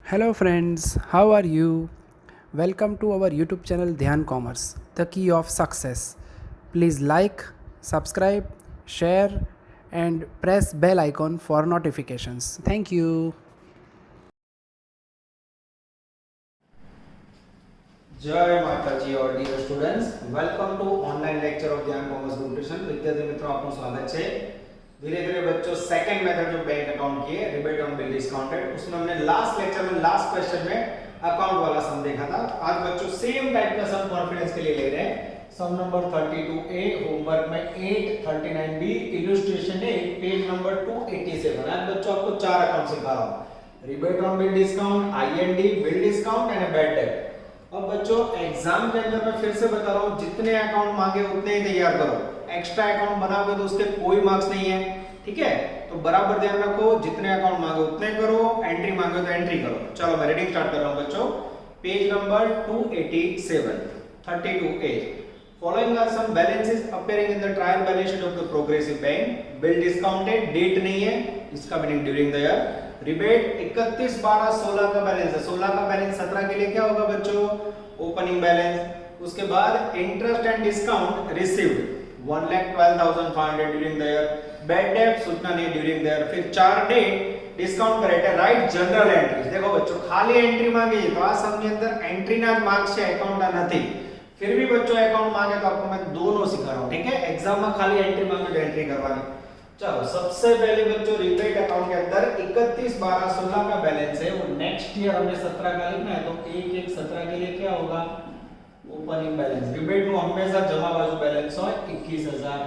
Hello friends, how are you? Welcome to our YouTube channel Dhyan Commerce, the key of success. Please like, subscribe, share and press bell icon for notifications. Thank you. जय माताजी और dear students welcome to online lecture of Dhyan commerce group tuition विद्यार्थी मित्रों आपનું સ્વાગત છે धीरे धीरे बच्चों सेकंड मेथड जो बैंक अकाउंट की है रिबेट ऑन बिल डिस्काउंटेड उसमें हमने लास्ट लेक्चर में लास्ट क्वेश्चन में अकाउंट वाला सम देखा था आज बच्चों सेम टाइप का सम कॉन्फिडेंस के लिए ले रहे हैं सम नंबर 32A होमवर्क में 839B इलस्ट्रेशन है पेज नंबर 287 आज बच्चों आपको चार अकाउंट सिखा रहा हूं rebate on bill discount IND bill discount and bad debt. अब बच्चों एग्जाम के अंदर मैं फिर से बता रहा हूं जितने अकाउंट मांगे उतने ही तैयार करो एक्स्ट्रा अकाउंट बनाओगे तो उसके कोई मार्क्स नहीं है ठीक है तो बराबर ध्यान रखो जितने अकाउंट मांगे उतने करो एंट्री मांगे तो एंट्री करो। चलो मैं रीडिंग स्टार्ट कर रहा हूं बच्चों page number 287 32A following are some balances appearing in the trial balance sheet of the progressive bank bill discounted date नहीं है इसका meaning during the year rebate 31 12 16 का बैलेंस है 16 का बैलेंस 17 के लिए क्या होगा बच्चों ओपनिंग बैलेंस उसके बाद interest and discount received 1,12,500 during the year bad debt सूचना नहीं ड्यूरिंग द ईयर फिर चार date discount correct right general entries देखो बच्चों खाली एंट्री मांगी तो आ सम ની અંદર एंट्री ना मार्क्स છે अकाउंट ना નથી फिर भी बच्चों अकाउंट मांगे तो आपको मैं दोनों सिखा रहा हूं ठीक है एग्जाम में खाली एंट्री मांगे तो एंट्री करवानी। चलो सबसे पहले बच्चों रिबेट अकाउंट के अंदर 31 12 16 का बैलेंस है वो नेक्स्ट ईयर हमने 17 का लिखना है तो 1 1 17 के लिए क्या होगा ओपनिंग बैलेंस रिबेट નું हमेशा जमा बाजू बैलेंस हो 21000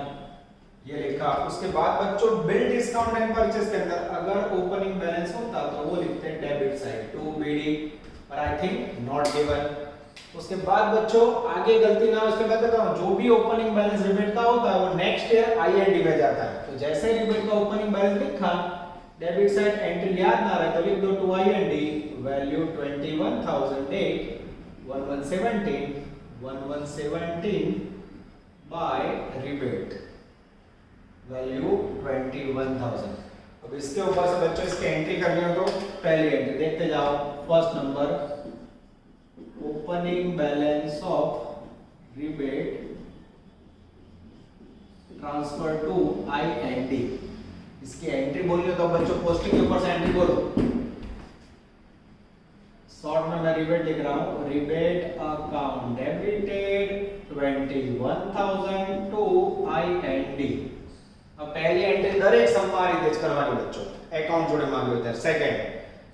ये लिखा। उसके बाद बच्चों बिल डिस्काउंट एंड परचेज के अंदर अगर ओपनिंग बैलेंस होता तो वो लिखते हैं डेबिट साइड टू बीडी पर आई थिंक नॉट गिवन। उसके बाद बच्चों आगे गलती ना हो इसके बाद कहता हूं जो भी ओपनिंग बैलेंस रिबेट का होता है वो नेक्स्ट ईयर आईएनडी में जाता है तो जैसे ही रिबेट का ओपनिंग बैलेंस लिखा डेबिट साइड एंट्री याद ना रहे तो लिख दो to IND value 21,008 1117 by rebate value 21,000। अब इसके ऊपर से बच्चों इसकी एंट्री करनी हो तो पहली एंट्री देखते जाओ first number opening balance of rebate transfer to IND इसकी एंट्री बोलिए तो बच्चों पोस्टिंग के ऊपर से एंट्री बोलो शॉर्ट में मैं रिबेट लिख रहा हूं rebate account debited 21,000 to IND. अब पहली एंट्री दरेक सम्मारी तेज करवानी बच्चों अकाउंट जोड़े मांगे होते हैं सेकंड।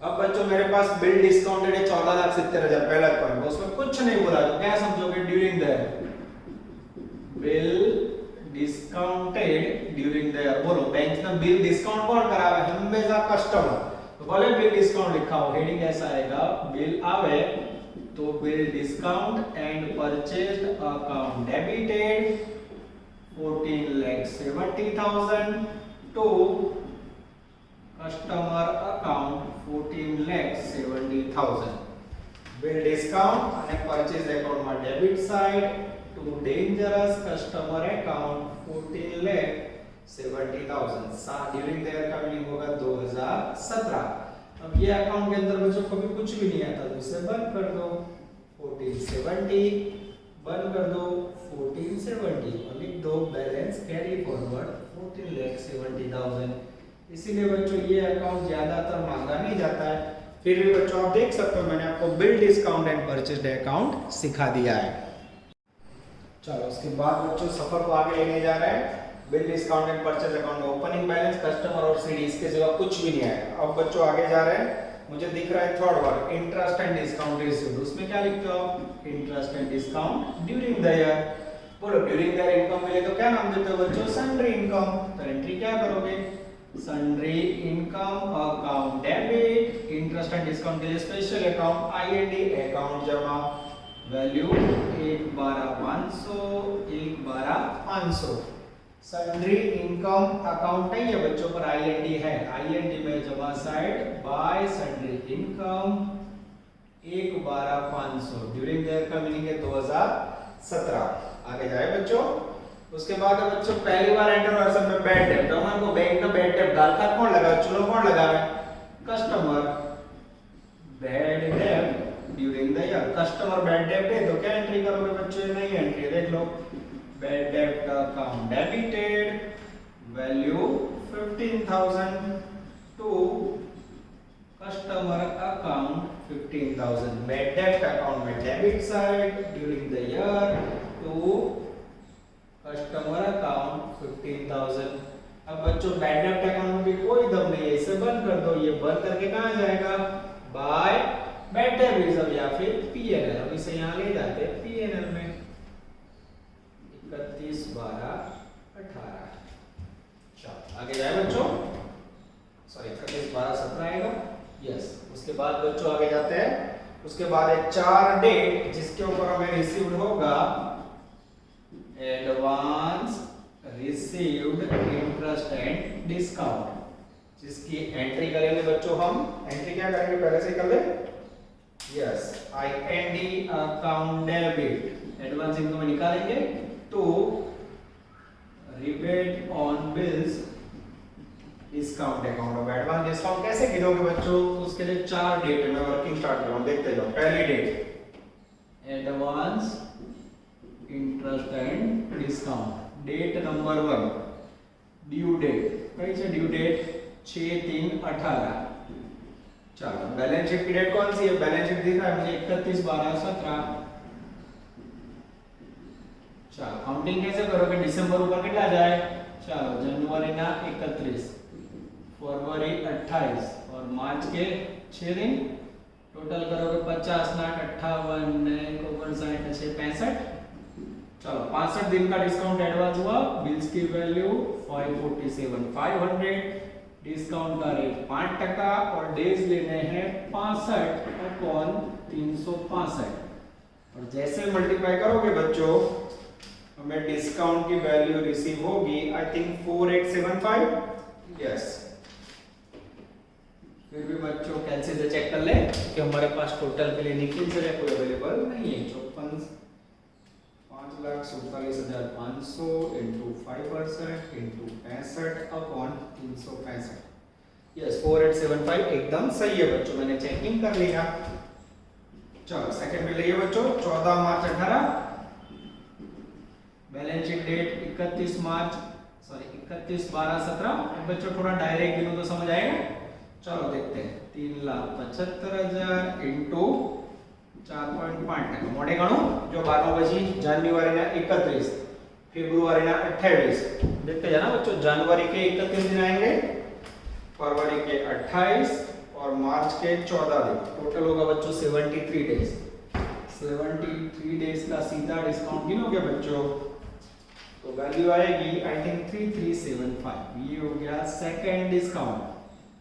अब बच्चों मेरे पास बिल डिस्काउंटेड है 14,70,000 पहला पॉइंट उसमें कुछ नहीं बोला तो क्या समझोगे during the bill discounted during the बोलो बैंक में बिल डिस्काउंट कौन करावे हमेशा कस्टमर तो बोले बिल डिस्काउंट लिखा हो हेडिंग ऐसा आएगा बिल आवे तो bill discount and purchased account debited 14,70,000 to customer account 14,70,000 bill discount અને પરચેઝ એકાઉન્ટ માં debit side to dangerous customer account 14,70,000 during the year का मीनिंग होगा 2017। अब ये अकाउंट के अंदर बच्चों कभी कुछ भी नहीं आता तो इसे बंद कर दो 1470 बंद कर दो 1470 और लिख दो बैलेंस कैरी फॉरवर्ड 14,70,000। इसीलिए बच्चों ये अकाउंट ज्यादातर मांगा नहीं जाता है फिर भी बच्चों आप देख सकते हो मैंने आपको bill discount and purchased account सिखा दिया है। चलो उसके बाद बच्चों सफर को आगे लेने जा रहे हैं bill discount and purchase account opening balance customer और सीडी इसके सिवा कुछ भी नहीं आएगा। अब बच्चों आगे जा रहे हैं मुझे दिख रहा है third word interest and discount received उसमें क्या लिखते हो interest and discount during the year बोलो ड्यूरिंग द ईयर इनकम मिले तो क्या नाम देते हो बच्चों सन्ड्री इनकम तो एंट्री क्या करोगे sundry income account debit interest and discount के लिए स्पेशल अकाउंट आईएनडी अकाउंट जमा वैल्यू 1,12,500 1,12,500 सन्ड्री इनकम अकाउंट नहीं है बच्चों पर आईएनडी है आईएनडी में जमा side bye sundry income 1,12,500 during the year का मीनिंग है 2017। आगे जाए बच्चों उसके बाद बच्चों पहली बार एंटर वर्सन में बैड डेट तो हमको बैंक का बैड डेट डालकर कौन लगावे चलो कौन लगावे कस्टमर बैड डेब्ट during the year. Customer bad डेब्ट है तो क्या एंट्री करोगे बच्चों? नहीं एंट्री है, देख लो। बैड डेब्ट का account debited, value 15,000 to customer account 15,000। Bad डेब्ट अकाउंट में debit side during the year to customer account 15,000। अब बच्चों बैड डेब्ट अकाउंट में भी कोई दम नहीं है, इसे बंद कर दो। ये बंद करके कहाँ जाएगा? बाय बैड डेब्ट रिजर्व या फिर पीएनएल। अब इसे यहाँ ले जाते हैं पीएनएल में। 31/12/18। चलो आगे जाए बच्चों। सॉरी 31/12/17 आएगा। यस। उसके बाद बच्चों आगे जाते हैं। उसके बाद एक 4 डेट जिसके ऊपर हमें रिसीव्ड होगा advance received interest and discount, जिसकी एंट्री करेंगे बच्चों हम। एंट्री क्या करेंगे पहले से कर ले। Yes, IND account debit advance income निकालेंगे तो rebate on bills discount account. अब एडवांस डिस्काउंट कैसे गिनोगे बच्चों? उसके लिए 4 डेट है, मैं वर्किंग स्टार्ट कर रहा हूं, देखते जाओ। पहली date advance interest and discount, date number 1 due date. कहीं से ड्यू डेट 6/3/18। चलो बैलेंस शीट की डेट कौन सी है? बैलेंस शीट दिख रहा है मुझे 31/12/17। चलो काउंटिंग कैसे करोगे? दिसंबर ऊपर कितना जाए? चलो जनवरी ना 31, फरवरी 28 और मार्च के 6 दिन। टोटल करोगे 50 ना 58 59 65। चलो 65 दिन का डिस्काउंट एडवांस हुआ। बिल्स की वैल्यू 547,500। डिस्काउंट का रेट 5% और डेज लेने हैं 65/365। और जैसे मल्टीप्लाई करोगे बच्चों हमें डिस्काउंट की वैल्यू रिसीव होगी आई थिंक 4875। यस। फिर भी बच्चों कैंसिल से चेक कर ले कि हमारे पास टोटल के लिए निखिल से कोई अवेलेबल नहीं है। 5,47,500 इंटू 5% इंटू 65/365। यस 4875 एकदम सही है बच्चों, मैंने चेकिंग कर लिया। चलो सेकंड में लिए बच्चों 14 मार्च 18। Balance sheet date 31/12/17। बच्चों थोड़ा डायरेक्ट गिनो तो समझ आएगा। चलो देखते हैं 3,75,000 इंटू 4.5%। मोटे गणो जो 12 बची जान्युआरी ना 31, फेब्रुआरी ना 28। देखते जाना बच्चों, जनवरी के 31 दिन आएंगे, फरवरी के 28 और मार्च के 14 दिन। टोटल होगा बच्चों 73 डेज। 73 डेज का सीधा डिस्काउंट गिनोगे बच्चों तो वैल्यू आएगी आई थिंक 3375। ये हो गया सेकंड डिस्काउंट।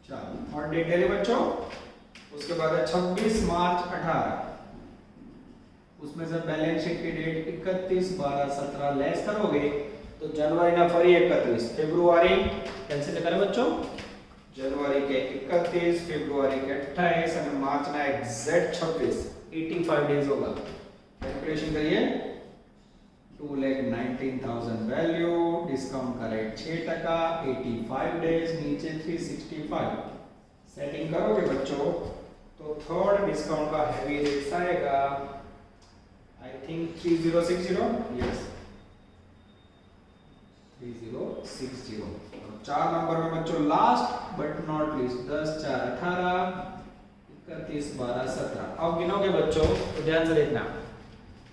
चलो और डेट ले बच्चों। उसके बाद है 26 मार्च 18। उसमें से बैलेंस शीट की डेट 31/12/17 लेस करोगे तो जनवरी ना फरी 31, फेब्रुआरी कैंसिल करें बच्चों। जनवरी के 31, फेब्रुआरी के 28 और मार्च ना एग्जैक्ट 26, 85 डेज होगा। कैलकुलेशन करिए। 2,19,000 वैल्यू, डिस्काउंट का रेट 6%, 85 डेज, नीचे 365। सेटिंग करोगे बच्चों तो थर्ड डिस्काउंट का हेवी रेट आएगा आई थिंक 3060। यस 3060। और 4 नंबर में बच्चों लास्ट बट नॉट लीस्ट 10/4/18, 31/12/17। अब गिनोगे बच्चों तो ध्यान से देखना।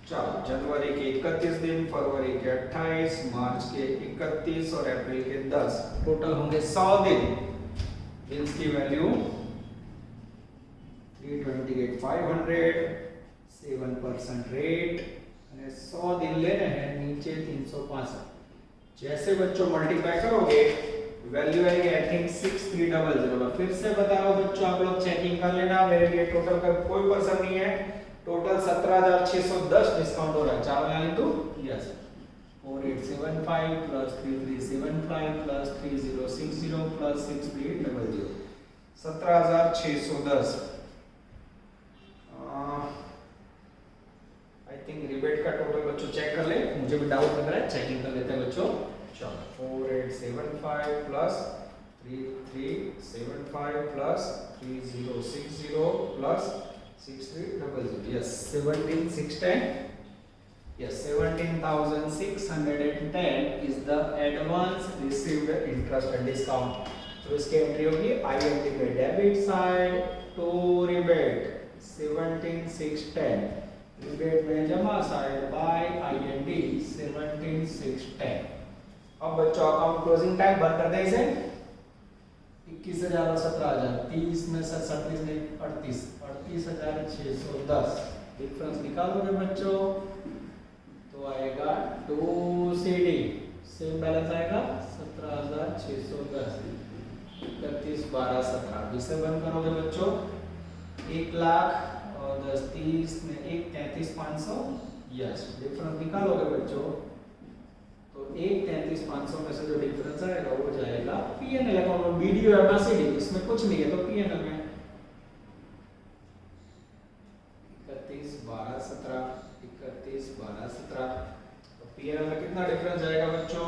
चलो जनवरी के 31 दिन, फरवरी के 28, मार्च के 31 और अप्रैल के 10। टोटल होंगे 100 दिन। बिल्स की वैल्यू 328,500, 7% रेट, 100 दिन लेने हैं, नीचे 365। जैसे बच्चों मल्टीप्लाई करोगे वैल्यू आएगी आई थिंक 6300। फिर से बता रहा हूं बच्चों, आप लोग चेकिंग कर लेना। मेरे लिए टोटल का कोई पर्सन नहीं है। टोटल 17,610 डिस्काउंट हो रहा है। 4 यानी तो yes 4875 plus 3375 plus 3060 plus 6800, 17,610। I think rebate का टोटल बच्चों चेक कर ले, मुझे भी डाउट लग रहा है, चेकिंग कर लेते हैं बच्चों। चलो 4875 plus 3375 plus 3060 plus 6300, yes, 17,610. Yes, 17,610 is the advance received interest and discount. तो इसकी एंट्री होगी IND में debit side to rebate 17,610, rebate में जमा साइड बाय IND 17,610. अब बच्चों अकाउंट क्लोजिंग टाइम बंद कर दे इसे 21,000 और 17,000, 30 में 37 में 38,610. डिफरेंस निकालोगे बच्चों तो आएगा 2CD, सेम बैलेंस आएगा 17,610, 31, 12, 17. इसे बंद करोगे बच्चों 1 लाख और 10, 30 में 1, 33,500. यस, डिफरेंस निकालोगे बच्चों तो 1, 33,500 में से जो डिफरेंस आएगा वो जाएगा P&L अकाउंट में. वीडियो है ना CD, इसमें कुछ नहीं है तो P&L में 31, 12, 17, 31, 12, 17. तो P&L में कितना डिफरेंस जाएगा बच्चों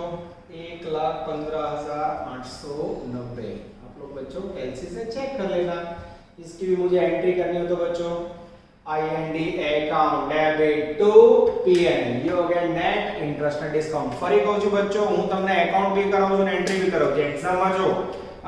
1,15,890. आप लोग बच्चों कैलसी से चेक कर लेना. इसकी भी मुझे एंट्री करनी हो तो बच्चों IND account debit to P&L, ये हो गया नेट इंटरेस्ट एंड डिस्काउंट. ફરી કહું છું બચ્ચો હું તમને એકાઉન્ટ બી કરાવું છું ને એન્ટ્રી બી કરાવું છું. એક્ઝામમાં જો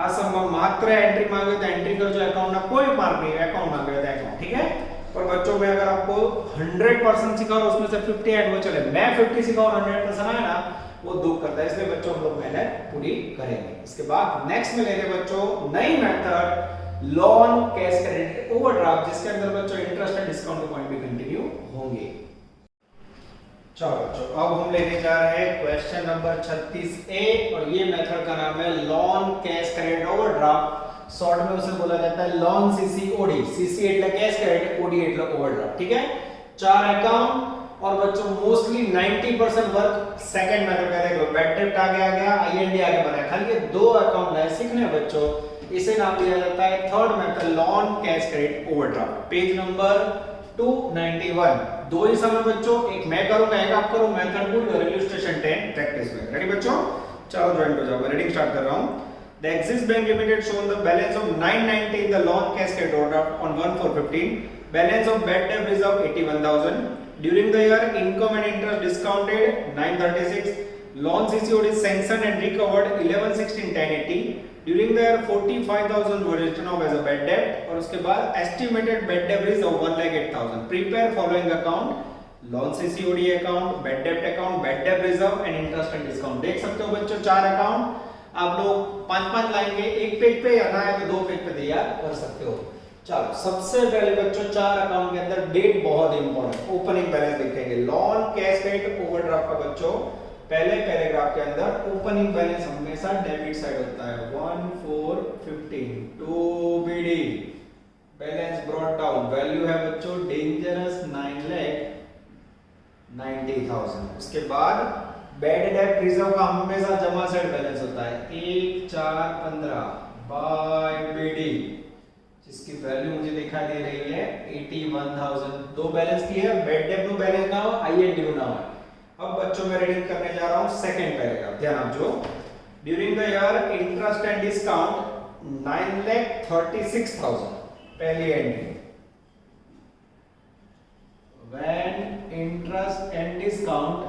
આ સમમાં માત્ર એન્ટ્રી માંગે તો એન્ટ્રી કરજો, એકાउंट ना कोई मार्क नहीं, अकाउंट मांगे तो अकाउंट. ठीक है, पर बच्चों में अगर आपको 100% सिखाओ उसमें से 50 ऐड हो चले, मैं 50 सिखाऊं 100% आए ना वो दुख करता है. इसलिए बच्चों हम लोग मेहनत पूरी करेंगे. इसके बाद नेक्स्ट में लेंगे बच्चों नई method loan cash credit overdraft, जिसके अंदर बच्चों इंटरेस्ट एंड डिस्काउंट के पॉइंट भी कंटिन्यू होंगे. चलो बच्चों अब हम लेने जा रहे हैं क्वेश्चन नंबर 36A और ये मेथड का नाम है loan cash credit overdraft. Short में उसे बोला जाता है लोन CC/OD. CC એટલે कैश क्रेडिट, OD એટલે ओवरड्राफ्ट. ठीक है, 4 अकाउंट और बच्चों मोस्टली 90% वर्क सेकंड मेथड का देख लो. बैड डेब्ट आगे आ गया, IND आगे बना, खाली ये 2 अकाउंट नए सीखने हैं बच्चों. इसे नाम दिया जाता है third method loan cash credit overdraft. Page number 291. 2 ही समय बच्चों, एक मैं करूंगा एक आप करो. मेथड पूरी और इलस्ट्रेशन 10 प्रैक्टिस में. रेडी बच्चों, चलो ज्वाइन हो जाओ. रीडिंग स्टार्ट कर रहा हूं. The Axis Bank Limited shown the balance of 990 in the loan cash credit overdraft on 1/4/15. Balance of bad debt reserve 81,000. During the year, income and interest discounted 936. Loan CC/OD sanctioned and recovered 11/16/1080. During the year, 45,000 were written off as a bad debt. और उसके बाद estimated bad debt reserve 1,08,000. Prepare following account: loan CC/OD account, bad debt account, bad debt reserve and interest and discount. देख सकते हो बच्चों 4 account. आप लोग 5-5 line के एक पेज पे या ना है तो 2 पेज पे तैयार कर सकते हो. चलो सबसे पहले बच्चों 4 अकाउंट के अंदर डेट बहुत इंपॉर्टेंट. ओपनिंग बैलेंस लिखेंगे. लोन कैश क्रेडिट ओवरड्राफ्ट का बच्चों पहले पैराग्राफ के अंदर ओपनिंग बैलेंस हमेशा डेबिट साइड होता है. 1/4/15 to BD. Balance brought down. Value है बच्चों डेंजरस 9,90,000. उसके बाद बैड डेट रिजर्व का हमेशा जमा साइड बैलेंस होता है 1,415 बाय BD, जिसकी वैल्यू मुझे दिखाई दे रही है 81,000. 2 बैलेंस की है, बैड डेट नो बैलेंस ना हो, IND ना हो. अब बच्चों मैं रीडिंग करने जा रहा हूं सेकंड पैराग्राफ. ध्यान आपको. During the year interest and discount 9,36,000. पहली entry. When interest and discount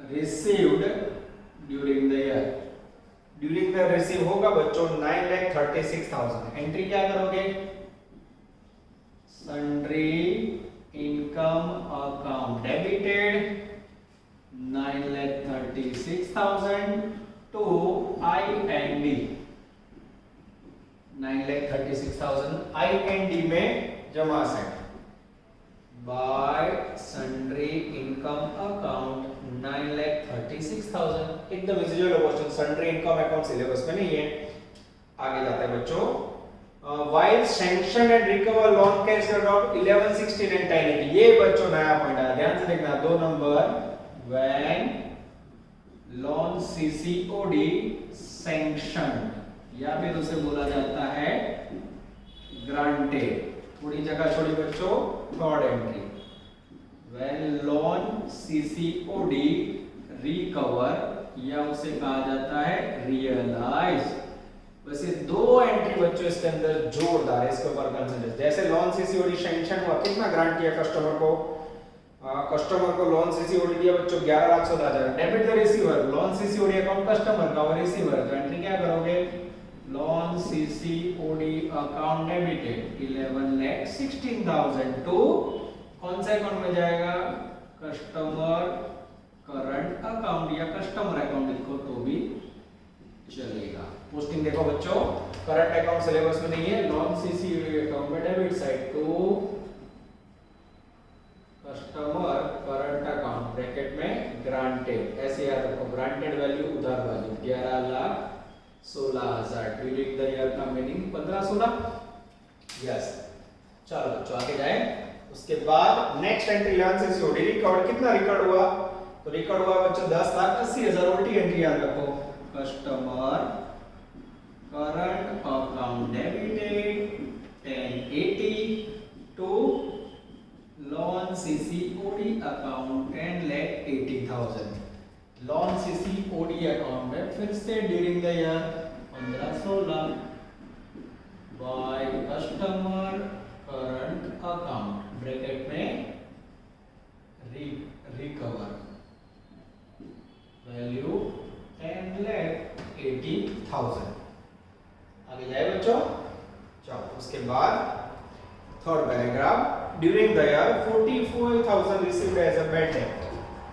received during the year. during the receive होगा बच्चों 9,36,000. एंट्री क्या करोगे? sundry income account debited 9,36,000 to IND. 9,36,000 IND में जमा set by sundry income account 9,36,000. एकदम easy जो question. Sundry income account syllabus में नहीं है, आगे जाता है बच्चों. while sanctioned and recover loan cash credit 11/16 and 1080. ये बच्चों नया पॉइंट है, ध्यान से देखना. 2 number when loan CC/OD sanctioned या फिर उसे बोला जाता है granted. थोड़ी जगह छोड़ी बच्चों. Third entry when loan CC/OD recover या उसे कहा जाता है realize. बस ये दो एंट्री बच्चों इसके अंदर जोरदार है, इसके ऊपर कंसंट्रेट। जैसे लोन सीसीओडी सैंक्शन हुआ, कितना ग्रांट किया कस्टमर को, लोन सीसीओडी दिया बच्चों 11,16,000। Debit the receiver, loan CCOD account customer का और रिसीवर, तो एंट्री क्या करोगे, loan CCOD account debited 11,16,000 to कौन सा अकाउंट में जाएगा, कस्टमर करंट अकाउंट या कस्टमर अकाउंट लिखो तो भी चलेगा। पोस्टिंग देखो बच्चों, करंट अकाउंट सिलेबस में नहीं है, लोन सीसीओडी अकाउंट में debit side to customer current account bracket में ग्रांटेड, ऐसे याद रखो, ग्रांटेड वैल्यू उधार वैल्यू 11,16,000 ड्यूरिंग द ईयर का मीनिंग 15-16। यस, चलो बच्चों आगे जाए। उसके बाद next entry loan CCOD record, कितना रिकॉर्ड हुआ, तो रिकॉर्ड हुआ बच्चों 10,80,000। उल्टी एंट्री याद रखो, customer current account debited 1080 to loan CCOD account 10,80,000। Loan CCOD account में फिर से during the year 15-16 by customer current account bracket में रिकवर वैल्यू 10,80,000। आगे जाए बच्चों, चलो उसके बाद third paragraph, during the year 44,000 received as a bad debt.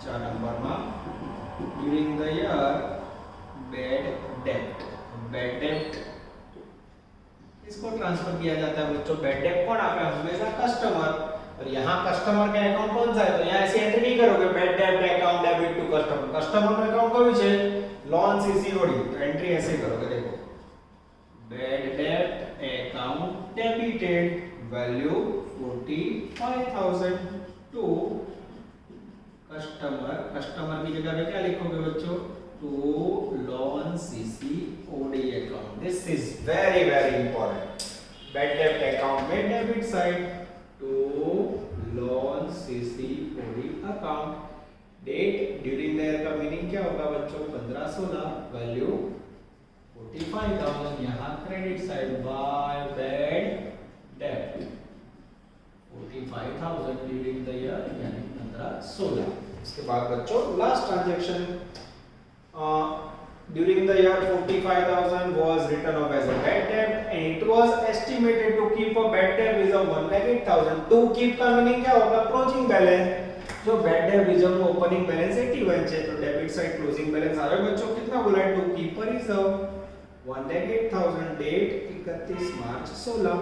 4 नंबर में during the year bad debt इसको ट्रांसफर किया जाता है बच्चों। बैड डेट कौन आपका, हमेशा कस्टमर, और यहाँ कस्टमर का अकाउंट कौन सा है, तो यहाँ ऐसे एंट्री नहीं करोगे, bad debt account debit to customer, customer का अकाउंट कौन है, लोन सीसीओडी, तो एंट्री ऐसे करोगे, देखो bad debt account debited value 45,000 to customer की जगह पे क्या लिखोगे बच्चों, to loan CCOD account. This is very very important, bad debt account में debit side to loan CCOD account. Date during the year का मीनिंग क्या होगा बच्चों, 15-16, वैल्यू 45,000, यहाँ credit side by bad debt 45,000 during the year यानी 15-16। उसके बाद बच्चों last transaction, during the year 45,000 was written off as a bad debt and it was estimated to keep a bad debt reserve 1,08,000। to keep का meaning क्या होगा, closing balance, जो bad debt reserve में opening balance 81 है, तो debit side closing balance आ रहा है बच्चों, कितना बोला है, to keep a reserve 1,08,000, date 31 March 16।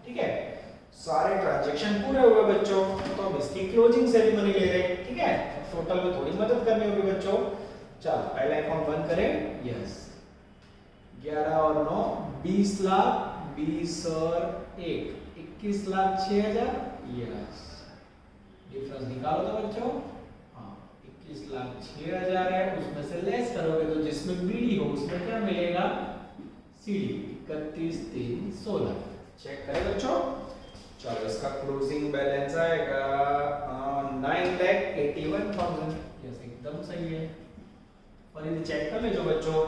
ठीक है, सारे ट्रांजैक्शन पूरे हुए बच्चों, तो अब इसकी क्लोजिंग सेरेमनी ले रहे हैं। ठीक है, टोटल में थोड़ी मदद करनी होगी बच्चों। चलो पहला अकाउंट बंद करें, यस 11 और 9 20 लाख, 20 और 1 21,06,000, यस डिफरेंस निकालो तो बच्चों, हाँ 21,06,000 है, उसमें से लेस करोगे तो जिसमें बीडी हो उसमें क्या मिलेगा, सीडी 31,3,16। चेक करें बच्चों, चलो इसका क्लोजिंग बैलेंस आएगा 9,81,000। यस एकदम सही है। और ये चेक कर ले जो बच्चों,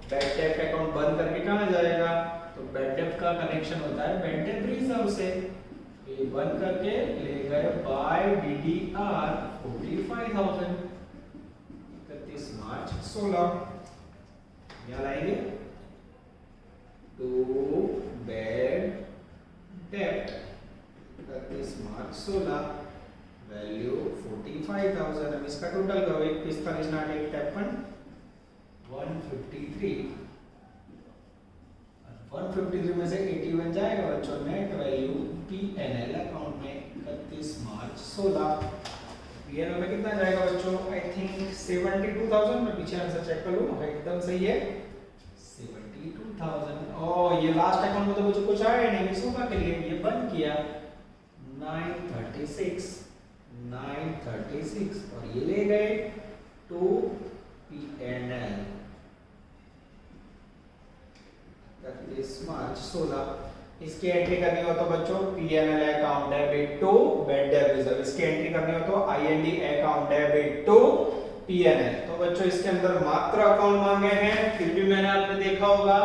बैड डेट अकाउंट बंद करके कहां जाएगा, तो बैड डेट का कनेक्शन होता है बैड डेट रिजर्व से, ये बंद करके ले गए बाय डीडीआर 45,000 31 मार्च 16। यहाँ लाएंगे to bad debt 31 March 16 value 45,000। अब इसका टोटल करो, 41 नाट 53 153, 153 में से 81 जाएगा बच्चों, नेट वैल्यू पीएनएल अकाउंट में 31 मार्च 16। पीएनएल में कितना जाएगा बच्चों, आई थिंक 72,000। मैं पीछे आंसर चेक कर लूं, एकदम सही है 72,000। और ये लास्ट अकाउंट में तो मुझे कुछ आया नहीं, सुबह के लिए ये बंद किया 936 और ये ले गए टू पीएनएल 31 मार्च 16। इसकी एंट्री करनी हो तो बच्चों PNL account debit to bad debt reserve, इसकी एंट्री करनी हो तो IND account debit to PNL. तो बच्चों इसके अंदर मात्र अकाउंट मांगे हैं, फिर भी मैंने आपने देखा होगा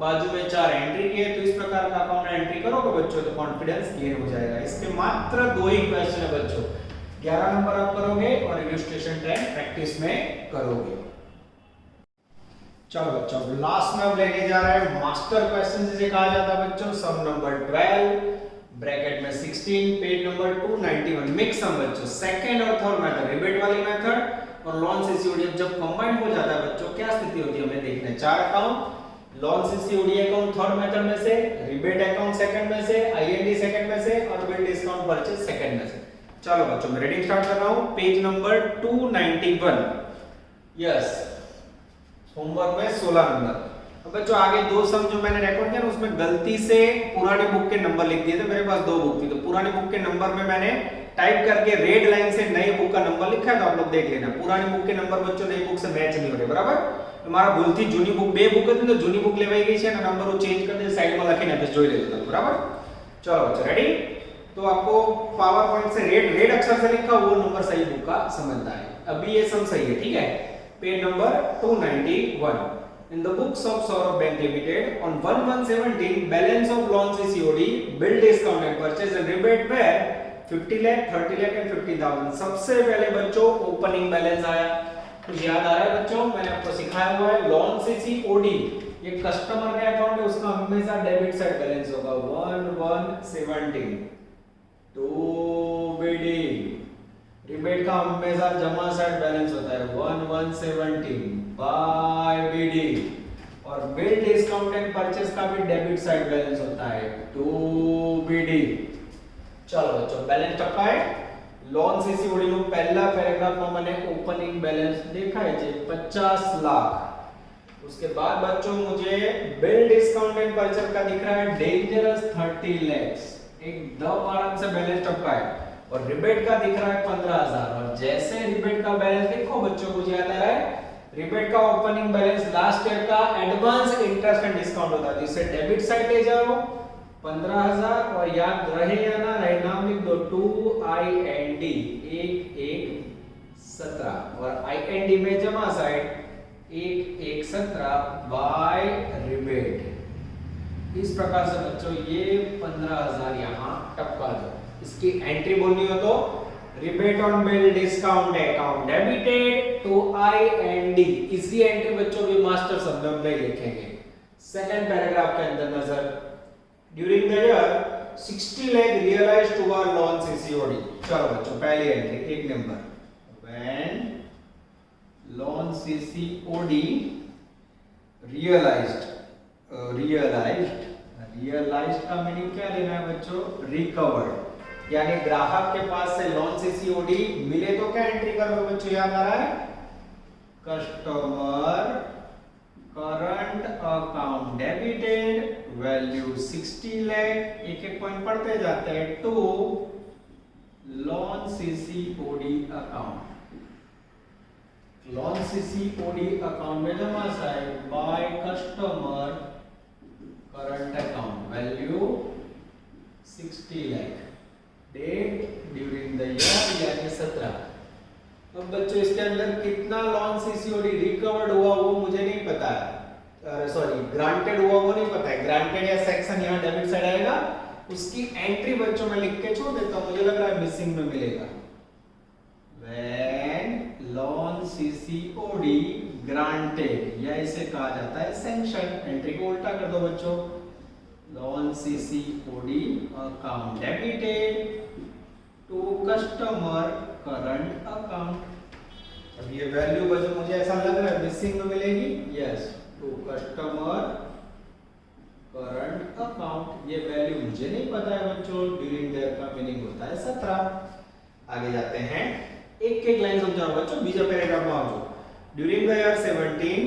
बाजू में 4 एंट्री की है, तो इस प्रकार का अकाउंट एंट्री करोगे बच्चों तो कॉन्फिडेंस गेन हो जाएगा। इसके मात्र 2 ही क्वेश्चन है बच्चों, 11 नंबर आप करोगे और इलस्ट्रेशन 10 प्रैक्टिस में करोगे। चलो बच्चों लास्ट में अब लेके जा रहे हैं मास्टर क्वेश्चन, जिसे कहा जाता है बच्चों सम नंबर 12 ब्रैकेट में 16 पेज नंबर 291 मिक्स सम बच्चों, सेकंड और थर्ड मेथड रिबेट वाली मेथड और लॉन सीसीओडी जब कंबाइन हो जाता है बच्चों क्या स्थिति होती है हमें देखना है। 4 account, loan CCOD account third method में से, रिबेट अकाउंट सेकंड में से, आईएनडी सेकंड में से और बिल डिस्काउंट परचेज सेकंड में से। चलो बच्चों मैं रीडिंग स्टार्ट कर रहा हूं, पेज नंबर 291। यस होमवर्क में 16 नंबर। अब बच्चों आगे 2 सम जो मैंने रिकॉर्ड किया ना उसमें गलती से पुरानी बुक के नंबर लिख दिए थे, मेरे पास 2 बुक थी तो पुरानी बुक के नंबर में मैंने टाइप करके रेड लाइन से नई बुक का नंबर लिखा है, तो आप लोग देख लेना। पुरानी बुक के नंबर बच्चों नई बुक से मैच नहीं हो रहे बराबर। તમારા ભૂલથી જૂની બુક બે બુક હતી તો જૂની બુક લેવાઈ ગઈ છે અને નંબર હું ચેન્જ કરી દે સાઈડમાં લખીને બસ જોઈ લેજો તમે બરાબર। चलो बच्चों रेडी, तो आपको पावर पॉइंट से रेड अक्षर से लिखा वो नंबर सही बुक का समझना है। अभी ये सम सही है ठीक है। Page number 291 in the books of Saurabh Bank Limited on 1/1/17 balance of loan CCOD bill discount and purchase and rebate were 50 lakh 30 lakh and 15,000। सबसे पहले बच्चों ओपनिंग बैलेंस आया, कुछ याद आ रहा है बच्चों मैंने आपको सिखाया हुआ है लॉन सीसीओडी ये कस्टमर का अकाउंट है उसका हमेशा डेबिट साइड बैलेंस होगा 1/1/17 टू बिडिंग, रिबेट का हमेशा जमा साइड बैलेंस होता है 1/1/17 बाय बिडिंग और बिल डिस्काउंट एंड परचेस का भी डेबिट साइड बैलेंस होता है टू बिडिंग। चलो बच्चों बैलेंस टप्पा है લોન સીસીઓડી નું પહેલા પેરેગ્રાફમાં મને ઓપનિંગ બેલેન્સ દેખાય છે 50 लाख। उसके बाद बच्चों मुझे बिल डिस्काउंट एंड परचेज का दिख रहा है डेंजरस 30 lakhs, एकदम आराम से बैलेंस टप्पा है और रिबेट का दिख रहा है 15,000। और जैसे रिबेट का बैलेंस देखो बच्चों मुझे याद आ रहा है रिबेट का ओपनिंग बैलेंस लास्ट ईयर का एडवांस इंटरेस्ट एंड डिस्काउंट होता है, इसे डेबिट साइड ले जाओ 15,000 और याद रहे या ना रहे नाम लिख दो 2IND 1/1/17 और IND में जमा साइड 1/1/17 बाय रिबेट। इस प्रकार से बच्चों ये 15,000 यहाँ टपका दो। इसकी एंट्री बोलनी हो तो rebate on bill discount account debited to IND, इसी एंट्री बच्चों भी मास्टर शब्द में लिखेंगे। सेकंड पैराग्राफ के अंदर नजर during the year 60 lakh realized to our loan CCOD। चलो बच्चों पहली entry 1 number when loan CCOD realized का मीनिंग क्या लेना है बच्चों रिकवर्ड, यानी ग्राहक के पास से लोन CCOD मिले तो क्या एंट्री करोगे बच्चों याद आ रहा है customer current account debited value 60 lakh, एक एक पॉइंट पढ़ते जाते हैं to loan CCOD account, loan CCOD account में जमा side by customer current account value 60 lakh, date during the year यानी 17। अब बच्चों इसके अंदर कितना लॉन सीसीओडी रिकवर्ड हुआ वो मुझे नहीं पता है, सॉरी ग्रांटेड हुआ वो नहीं पता है। ग्रांटेड या सेक्शन यहाँ डेबिट साइड आएगा, उसकी एंट्री बच्चों में लिख के छोड़ देता हूँ, मुझे लग रहा है मिसिंग में मिलेगा। व्हेन लॉन सीसीओडी ग्रांटेड या इसे कहा जाता है सैंक्शन, एंट्री को उल्टा कर दो बच्चों loan CCOD account debited to customer current account. अब ये वैल्यू बच्चों मुझे ऐसा लग रहा है मिसिंग में मिलेगी, yes to customer current account, ये वैल्यू मुझे नहीं पता है बच्चों, ड्यूरिंग द ईयर का मीनिंग होता है 17। आगे जाते हैं एक एक लाइन समझाओ बच्चों, बीजा पैराग्राफ में आओ। During the year 17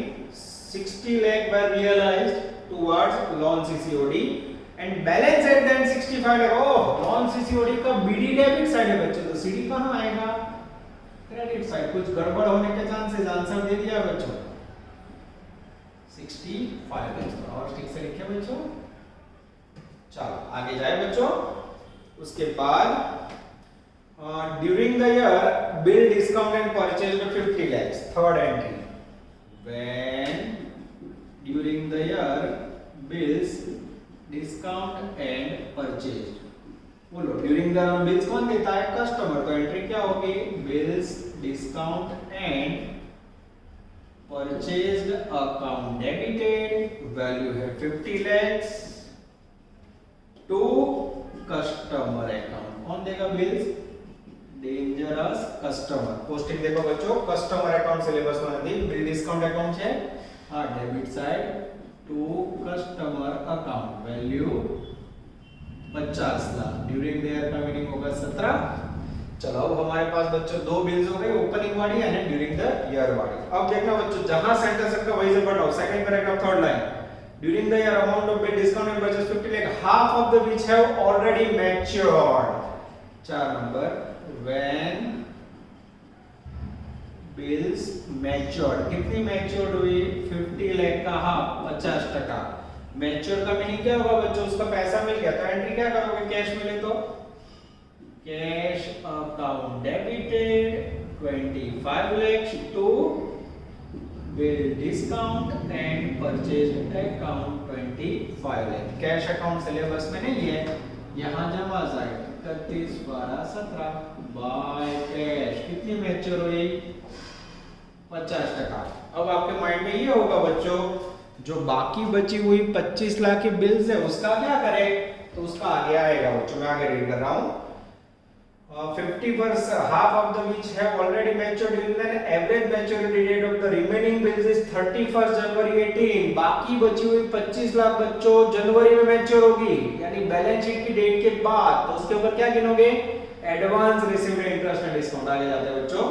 60 lakh were realized towards loan CCOD and balance at then 65 lakh. Oh loan CCOD का बीडी डेबिट साइड है बच्चों, तो सीडी कहां आएगा क्रेडिट साइड। कुछ गड़बड़ होने के चांसेस, आंसर दे दिया बच्चों 65 लाख और ठीक से लिखे बच्चों। चलो आगे जाए बच्चों, उसके बाद during the year bill discount and purchase 50 lakhs, third entry when during the year bills discount and purchase. बोलो ड्यूरिंग द रन बिल्स कौन देता है? कस्टमर। तो एंट्री क्या होगी? Bills discount and purchased account debited, value है 50 lakhs to customer account. कौन देगा बिल्स? Dangerous customer. पोस्टिंग देखो बच्चों, कस्टमर अकाउंट सिलेबस में હતી, बिल डिस्काउंट अकाउंट છે આ debit side to customer account, value 50 lakh. During the year का मीनिंग होगा 17। चलो अब हमारे पास बच्चों दो बिल्स हो गए, ओपनिंग वाली और ड्यूरिंग द ईयर वाली। अब देखना बच्चों, जहां सेंटेंस का वहीं से पढ़ो। Second paragraph third line, during the year amount of bill discount and purchase 50 lakh, half of the which have already matured. 4 number, when bills matured, कितनी मैच्योर्ड हुई? 50 लाख का हाफ, 50%। मैच्योर का मीनिंग क्या होगा बच्चों? उसका पैसा मिल गया। तो एंट्री क्या करोगे? कैश मिले तो cash account debited 25 lakhs to bill discount and purchase account 25 lakh. Cash account syllabus में नहीं है, यहां जमा साइड 31 12 17 बाय कैश। कितनी मैच्योर हुई? 50%। अब आपके माइंड में ये होगा बच्चों, जो बाकी बची हुई 25 लाख की बिल्स है उसका क्या करें? तो उसका आगे आएगा बच्चों, मैं आगे रीड कर रहा हूं। 50% half of the which have already matured during the average maturity date of the remaining bills is 31st January 18। बाकी बची हुई 25 लाख बच्चों जनवरी में मैच्योर होगी, यानी बैलेंस शीट की डेट के बाद। तो उसके ऊपर क्या गिनोगे? Advance received interest and discount. आगे जाते हैं बच्चों,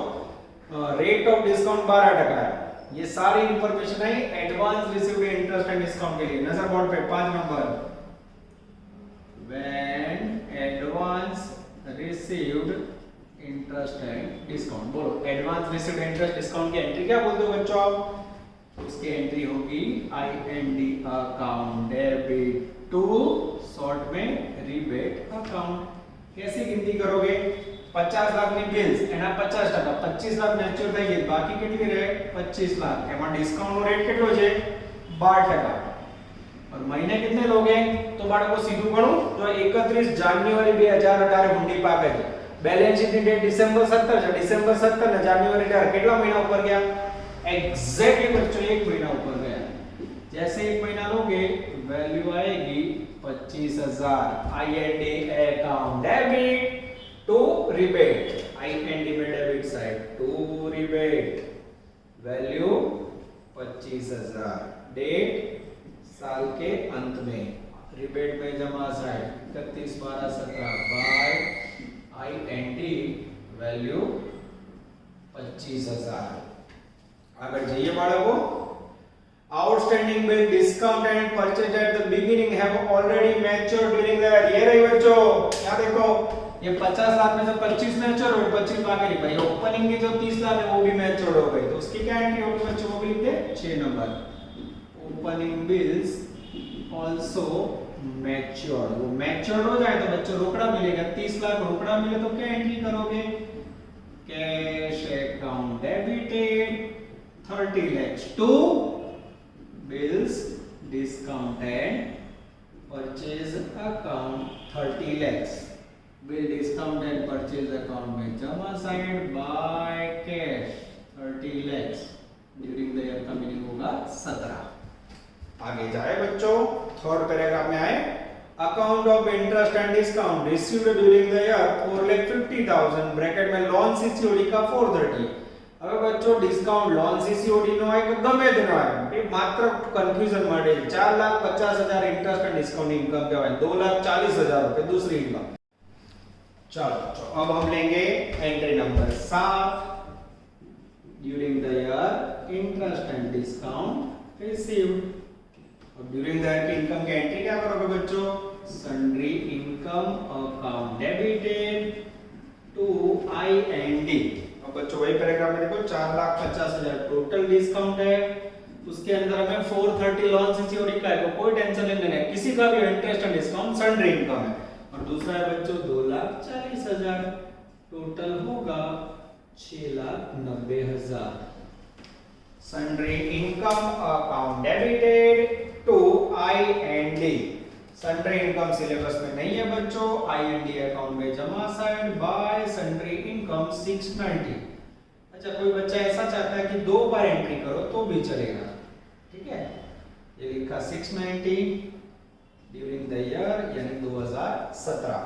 रेट ऑफ डिस्काउंट 12% है। ये सारी इंफॉर्मेशन है advance received interest and discount के लिए। नजर बोर्ड पे 5 number, when advance received interest and discount. बोलो एडवांस रिसीव्ड इंटरेस्ट डिस्काउंट की एंट्री क्या बोलते हो बच्चों आप? उसकी एंट्री होगी IND account debit to, short में रिबेट अकाउंट। कैसे गिनती करोगे? 50 लाख ની બિલ્સ, એના 50%, 25 લાખ મેચ્યોર થઈ ગઈ, બાકી કેટલી રહે? 25 લાખ। એમાં ડિસ્કાઉન્ટ નો રેટ કેટલો છે? 12%। और महीने कितने लोगे? तो बाळको सीधું ગણું તો 31 જાન્યુઆરી 2018 હુંડી પાકે છે। બેલેન્સ શીટ ની ડેટ ડિસેમ્બર 17 છે। ડિસેમ્બર 17 ને જાન્યુઆરી 18 કેટલા મહિના ઉપર ગયા? एग्जैक्टली बच्चों 1 महीना ऊपर गया। जैसे 1 महीना लोगे वैल्यू आएगी 25,000। IND account debit to rebate, IND में debit side to rebate, value 25,000। Date साल के अंत में, रिबेट में जमा साइड 31 12 17 बाय IND, वैल्यू 25,000। આગળ જઈએ બાળકો, outstanding bill discount and purchase at the beginning have already matured during the year. ये रही बच्चों, क्या देखो, ये 50 लाख में से 25 मैच्योर हो, 25 बाकी नहीं भाई। ओपनिंग की जो 30 लाख है वो भी मैच्योर हो गई, तो उसकी क्या एंट्री होगी बच्चों? वो भी लिख दे 6 number, opening bills also matured. वो मैच्योर्ड हो जाए तो बच्चों रोकड़ा मिलेगा, 30 लाख रोकड़ा मिले तो क्या एंट्री करोगे? Cash account debited 30 lakhs to bills discount and purchase account 30 lakhs। bill discount and purchase account में जमा side by cash 30 lakhs। During the year का मीनिंग होगा 17। आगे जाए बच्चों, थर्ड पैराग्राफ में आए, account of interest and discount received during the year 4,50,000 bracket में लोन सीसीओडी का 430। હવે બચ્ચો ડિસ્કાઉન્ટ લોન સીસીઓડી નો હોય કે ગમે તેનો હોય, એ માત્ર કન્ફ્યુઝન માટે 4,50,000 इंटरेस्ट एंड डिस्काउंट इनकम कहेवाय, 2,40,000 रुपए दूसरी इनकम। चलो अब हम लेंगे entry number 7, during the year interest and discount received. अब ड्यूरिंग द ईयर की इनकम की एंट्री क्या करोगे बच्चों? Sundry income account debited to IND। बच्चों वही पैराग्राफ में देखो, 4,50,000 टोटल डिस्काउंट है, उसके अंदर हमें 430 लॉन सीसीओडी का है, तो कोई टेंशन नहीं है, किसी का भी interest and discount sundry income है। और दूसरा है बच्चों 2,40,000, टोटल होगा 6,90,000। Sundry income account debited to IND sundry income syllabus में नहीं है बच्चों, IND अकाउंट में जमा साइड बाय सन्ड्री इनकम 690। अच्छा, कोई बच्चा ऐसा चाहता है कि 2 बार एंट्री करो तो भी चलेगा, ठीक है। ये लिखा 690 ड्यूरिंग द ईयर यानी 2017।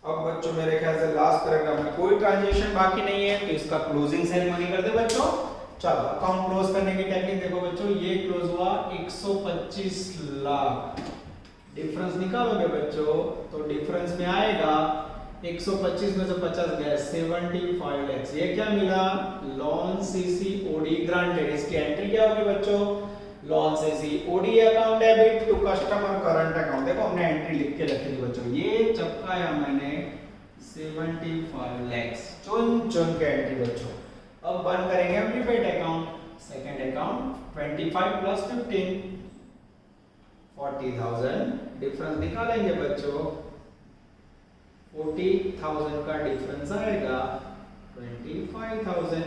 अब बच्चों मेरे ख्याल से लास्ट पैराग्राफ में कोई ट्रांजैक्शन बाकी नहीं है, तो इसका क्लोजिंग सेरेमनी कर दे बच्चों। चलो अकाउंट क्लोज करने की टेक्निक देखो बच्चों, ये क्लोज हुआ 125 लाख। डिफरेंस निकालोगे बच्चों तो डिफरेंस में आएगा 125 में से 50 गया 75 लाख। ये क्या मिला? Loan CCOD granted. इसकी एंट्री क्या होगी बच्चों? Loan CCOD account debit to customer current account. देखो हमने एंट्री लिख के रखी थी बच्चों, ये चपकाया मैंने 75 लाख, चुन चुन के एंट्री बच्चों। अब बंद करेंगे हम debate account. Second account 25 plus 15 40,000। Difference निकालेंगे बच्चों, 40,000 का डिफरेंस आएगा 25,000।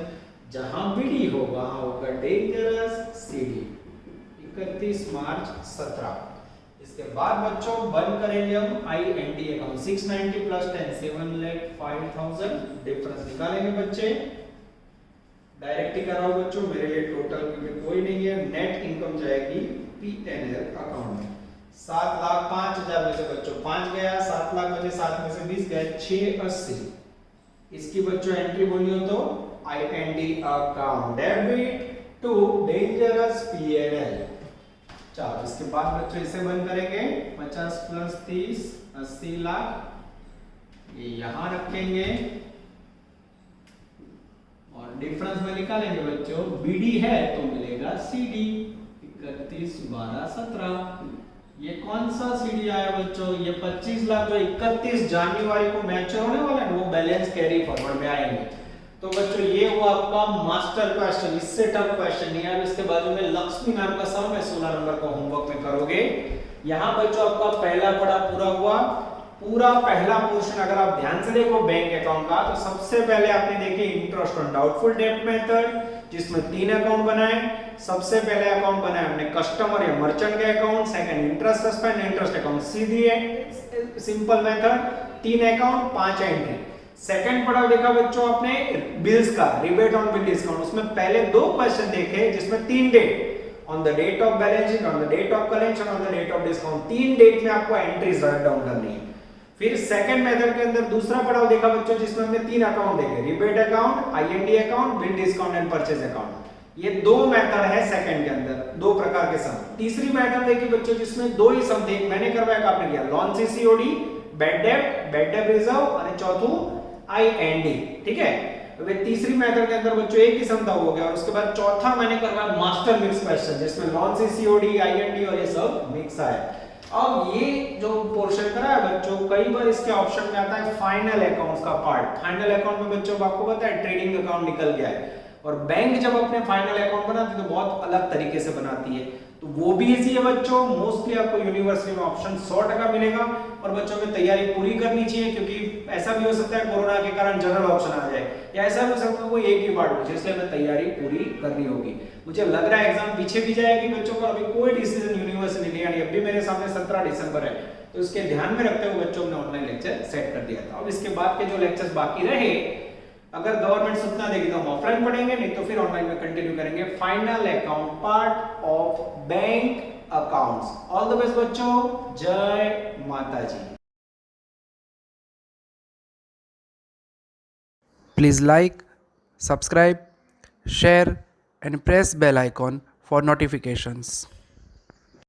जहां बीडी हो वहां होगा डेंजरस CD। 31 मार्च 17। इसके बाद बच्चों बंद करेंगे हम IND अकाउंट 690 प्लस 10 7,05,000। डिफरेंस निकालेंगे बच्चे, डायरेक्ट ही कराओ बच्चों, मेरे लिए टोटल क्योंकि कोई नहीं है। नेट इनकम जाएगी PNL अकाउंट में 7,05,000 में से बच्चों 5 गया, 7 लाख में से 7 में से 20 गया 680। इसकी बच्चों एंट्री बोली हो तो IND account debit to dangerous PNL। चलो इसके बाद बच्चों इसे बंद करेंगे, 50 प्लस 30 80 लाख। ये यहां रखेंगे और डिफरेंस में निकालेंगे बच्चों, BD है तो मिलेगा CD 31 12 17। ये कौन सा CD आया बच्चों? ये 25 लाख जो 31 जनवरी को मैच्योर होने वाला है, वो बैलेंस कैरी फॉरवर्ड में आएंगे। तो बच्चों ये हुआ आपका मास्टर क्वेश्चन, इससे टफ क्वेश्चन नहीं है। अब इसके बाजू में लक्ष्मी नाम का सम है, 16 नंबर को होमवर्क में करोगे। यहाँ बच्चों आपका पहला पढ़ा पूरा हुआ। पूरा पहला पोर्शन अगर आप ध्यान से देखो बैंक अकाउंट का, तो सबसे पहले आपने देखे interest on doubtful debt method, जिसमें 3 अकाउंट बनाए। सबसे पहले अकाउंट बनाए हमने कस्टमर या मर्चेंट के account, second interest suspend interest account, सीधी simple method, 3 account 5 entry. Second पढ़ा देखा बच्चों आपने बिल्स का, रिबेट ऑन बिल डिस्काउंट। उसमें पहले 2 क्वेश्चन देखे जिसमें 3 date, on the date of balance sheet, on the date of collection, on the date of discount. 3 date में आपको एंट्रीज राइट डाउन करनी है। फिर सेकंड मेथड के अंदर दूसरा पढ़ाओ देखा बच्चों, जिसमें हमने 3 अकाउंट देखे, rebate account, IND account, bill discount and purchase account. ये 2 मेथड है सेकंड के अंदर, 2 प्रकार के सम। तीसरी मेथड देखी बच्चों जिसमें 2 ही सम थे, मैंने करवाया आपने किया, loan CCOD, bad debt reserve और चौथू IND, ठीक है। तो तीसरी मेथड के अंदर बच्चों एक ही सम था हो गया, और उसके बाद चौथा मैंने करवाया मास्टर मिक्स क्वेश्चन, जिसमें लोन CCOD, IND और ये सब मिक्स आया। अब ये जो पोर्शन करा है बच्चों, कई बार इसके ऑप्शन में आता है फाइनल अकाउंट्स का पार्ट। फाइनल अकाउंट में बच्चों आपको पता है ट्रेडिंग अकाउंट निकल गया है, और बैंक जब अपने फाइनल अकाउंट बनाती है तो बहुत अलग तरीके से बनाती है। तो वो भी इजी है बच्चों, मोस्टली आपको यूनिवर्सिटी में ऑप्शन 100% मिलेगा। और बच्चों में तैयारी पूरी करनी चाहिए, क्योंकि ऐसा भी हो सकता है कोरोना के कारण जनरल ऑप्शन आ जाए, या ऐसा भी हो सकता है कोई एक ही पार्ट हो, इसलिए हमें तैयारी पूरी करनी होगी। मुझे लग रहा है एग्जाम पीछे भी जाएगी बच्चों का, अभी कोई डिसीजन यूनिवर्सिटी नहीं आई, अभी मेरे सामने 17 दिसंबर है, तो इसके ध्यान में रखते हुए बच्चों ने ऑनलाइन लेक्चर सेट कर दिया था। अब इसके बाद के जो लेक्चर्स बाकी रहे, अगर गवर्नमेंट सूचना देगी तो हम ऑफलाइन पढ़ेंगे, नहीं तो फिर ऑनलाइन में कंटिन्यू करेंगे final account part of bank accounts. All the best बच्चों, जय माता जी। Please like, subscribe, share and press bell icon for notifications.